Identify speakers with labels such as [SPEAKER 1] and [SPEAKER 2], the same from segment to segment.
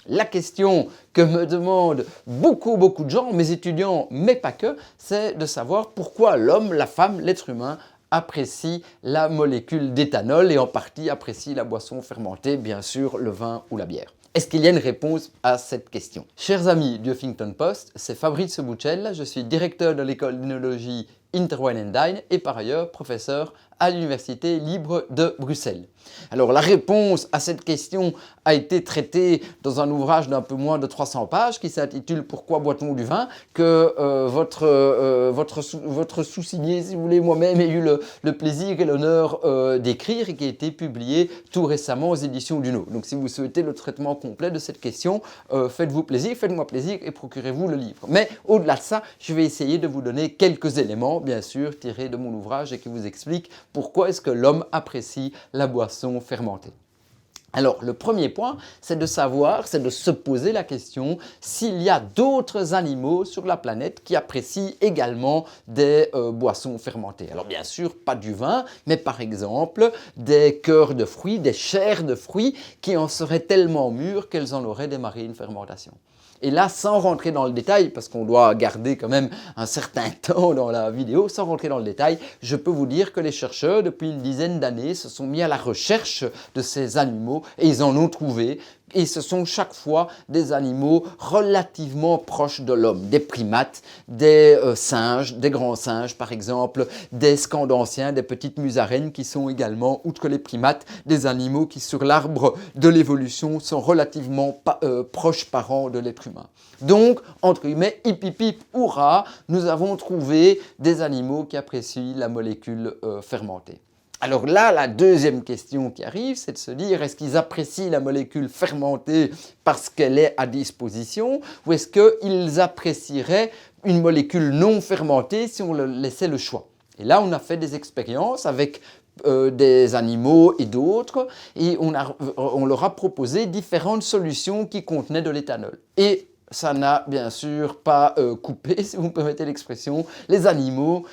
[SPEAKER 1] La question que me demandent beaucoup de gens, mes étudiants, mais pas que, c'est de savoir pourquoi l'homme, la femme, l'être humain apprécie la molécule d'éthanol et en partie apprécie la boisson fermentée, bien sûr le vin ou la bière. Est-ce qu'il y a une réponse à cette question? Chers amis du Huffington Post, c'est Fabrice Buccella, je suis directeur de l'école d'œnologie Interwine & Dine et par ailleurs professeur à l'Université libre de Bruxelles. Alors la réponse à cette question a été traitée dans un ouvrage d'un peu moins de 300 pages qui s'intitule « Pourquoi boit-on du vin ?», que votre sous-signé, si vous voulez, moi-même, ai eu le plaisir et l'honneur d'écrire et qui a été publié tout récemment aux éditions Duno. Donc si vous souhaitez le traitement complet de cette question, faites-vous plaisir, faites-moi plaisir et procurez-vous le livre. Mais au-delà de ça, je vais essayer de vous donner quelques éléments, bien sûr, tirés de mon ouvrage et qui vous expliquent pourquoi est-ce que l'homme apprécie la boisson fermentée. Alors, le premier point, c'est de savoir, c'est de se poser la question s'il y a d'autres animaux sur la planète qui apprécient également des boissons fermentées. Alors bien sûr, pas du vin, mais par exemple des cœurs de fruits, des chairs de fruits qui en seraient tellement mûres qu'elles en auraient démarré une fermentation. Et là, sans rentrer dans le détail, parce qu'on doit garder quand même un certain temps dans la vidéo, sans rentrer dans le détail, je peux vous dire que les chercheurs, depuis une dizaine d'années, se sont mis à la recherche de ces animaux et ils en ont trouvé. Et ce sont chaque fois des animaux relativement proches de l'homme, des primates, des singes, des grands singes par exemple, des scandanciens, des petites musaraignes qui sont également, outre les primates, des animaux qui sur l'arbre de l'évolution sont relativement proches parents de l'être humain. Donc, entre guillemets, hip hip hip, hurrah, nous avons trouvé des animaux qui apprécient la molécule fermentée. Alors là, la deuxième question qui arrive, c'est de se dire, est-ce qu'ils apprécient la molécule fermentée parce qu'elle est à disposition ou est-ce qu'ils apprécieraient une molécule non fermentée si on leur laissait le choix? Et là, on a fait des expériences avec des animaux et d'autres et on leur a proposé différentes solutions qui contenaient de l'éthanol. Et ça n'a bien sûr pas coupé, si vous me permettez l'expression, les animaux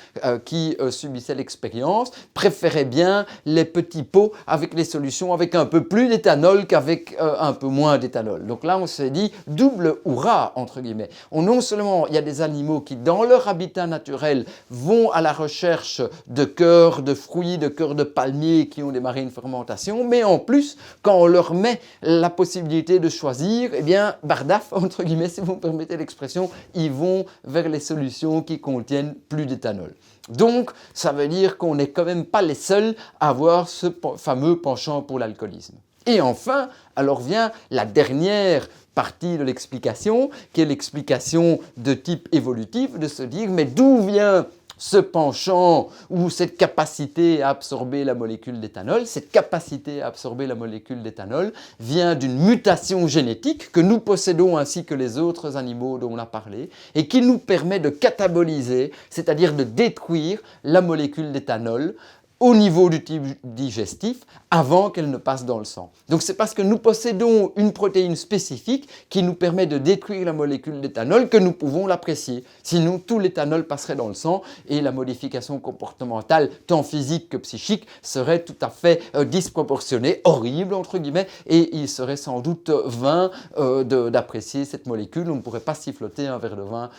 [SPEAKER 1] qui subissaient l'expérience préféraient bien les petits pots avec les solutions avec un peu plus d'éthanol qu'avec un peu moins d'éthanol. Donc là on s'est dit double hurrah entre guillemets. Non seulement il y a des animaux qui dans leur habitat naturel vont à la recherche de cœurs de fruits, de cœurs de palmiers qui ont démarré une fermentation, mais en plus quand on leur met la possibilité de choisir, eh bien bardaf entre guillemets, si vous me permettez l'expression, ils vont vers les solutions qui contiennent plus d'éthanol. Donc, ça veut dire qu'on n'est quand même pas les seuls à avoir ce fameux penchant pour l'alcoolisme. Et enfin, alors vient la dernière partie de l'explication, qui est l'explication de type évolutif, de se dire mais d'où vient ce penchant ou cette capacité à absorber la molécule d'éthanol? Cette capacité à absorber la molécule d'éthanol vient d'une mutation génétique que nous possédons ainsi que les autres animaux dont on a parlé et qui nous permet de cataboliser, c'est-à-dire de détruire la molécule d'éthanol au niveau du tube digestif avant qu'elle ne passe dans le sang. Donc c'est parce que nous possédons une protéine spécifique qui nous permet de détruire la molécule d'éthanol que nous pouvons l'apprécier. Sinon tout l'éthanol passerait dans le sang et la modification comportementale tant physique que psychique serait tout à fait disproportionnée, horrible entre guillemets, et il serait sans doute vain d'apprécier cette molécule. On ne pourrait pas siffloter un verre de vin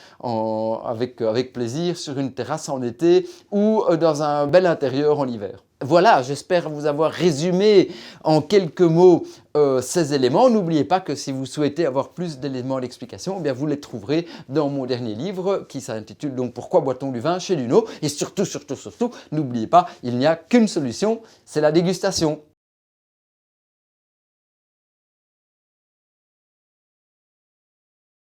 [SPEAKER 1] avec plaisir sur une terrasse en été ou dans un bel intérieur en hiver. Voilà, j'espère vous avoir résumé en quelques mots ces éléments. N'oubliez pas que si vous souhaitez avoir plus d'éléments d'explication, eh bien vous les trouverez dans mon dernier livre qui s'intitule donc « Pourquoi boit-on du vin » chez Duno. Et surtout, n'oubliez pas, il n'y a qu'une solution, c'est la dégustation.